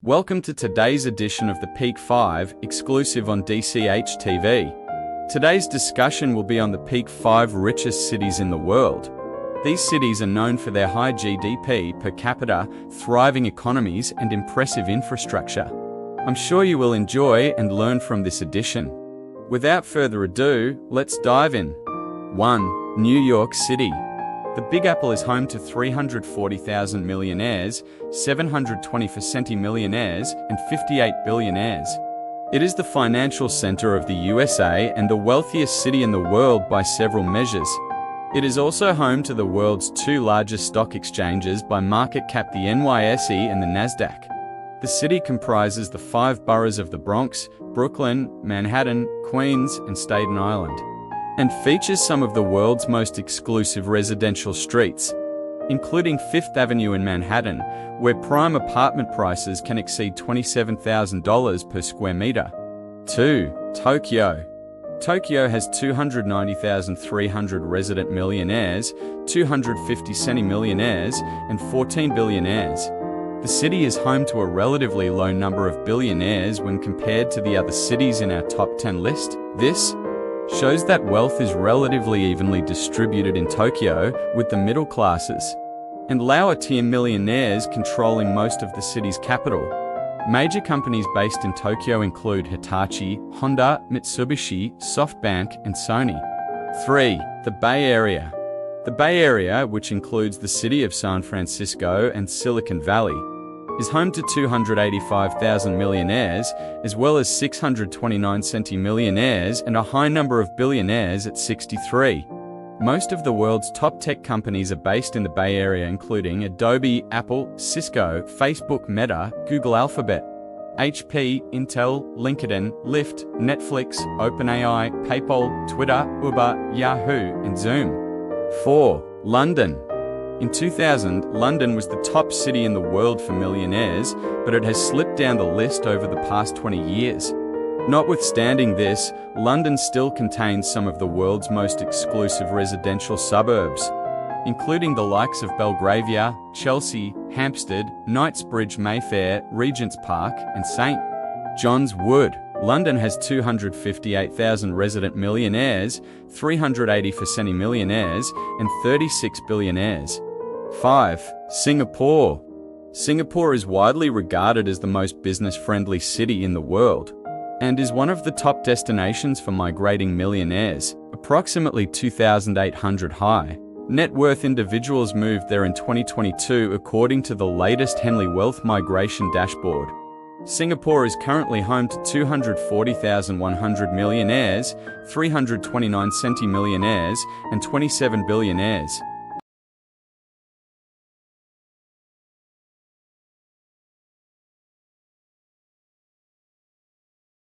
Welcome to today's edition of the Peak 5, exclusive on DCH TV. Today's discussion will be on the Peak 5 richest cities in the world. These cities are known for their high GDP per capita, thriving economies, and impressive infrastructure. I'm sure you will enjoy and learn from this edition. Without further ado, let's dive in. 1. New York City. The Big Apple is home to 340,000 millionaires, 720% millionaires, and 58 billionaires. It is the financial center of the USA and the wealthiest city in the world by several measures. It is also home to the world's two largest stock exchanges by market cap, the NYSE and the Nasdaq. The city comprises the 5 boroughs of the Bronx, Brooklyn, Manhattan, Queens, and Staten Island, and features some of the world's most exclusive residential streets, including Fifth Avenue in Manhattan, where prime apartment prices can exceed $27,000 per square meter. 2. Tokyo. Tokyo has 290,300 resident millionaires, 250 centi-millionaires, and 14 billionaires. The city is home to a relatively low number of billionaires when compared to the other cities in our top 10 list. This shows that wealth is relatively evenly distributed in Tokyo, with the middle classes and lower-tier millionaires controlling most of the city's capital. Major companies based in Tokyo include Hitachi, Honda, Mitsubishi, SoftBank, and Sony. 3. The Bay Area. The Bay Area, which includes the city of San Francisco and Silicon Valley, is home to 285,000 millionaires, as well as 629 centi-millionaires and a high number of billionaires at 63. Most of the world's top tech companies are based in the Bay Area, including Adobe, Apple, Cisco, Facebook, Meta, Google Alphabet, HP, Intel, LinkedIn, Lyft, Netflix, OpenAI, PayPal, Twitter, Uber, Yahoo, and Zoom. 4. London. In 2000, London was the top city in the world for millionaires, but it has slipped down the list over the past 20 years. Notwithstanding this, London still contains some of the world's most exclusive residential suburbs, including the likes of Belgravia, Chelsea, Hampstead, Knightsbridge, Mayfair, Regent's Park, and St. John's Wood. London has 258,000 resident millionaires, 380 centi-millionaires, and 36 billionaires. 5. Singapore. Singapore is widely regarded as the most business-friendly city in the world, and is one of the top destinations for migrating millionaires, approximately 2,800 high. Net worth individuals moved there in 2022 according to the latest Henley Wealth Migration Dashboard. Singapore is currently home to 240,100 millionaires, 329 centi-millionaires, and 27 billionaires.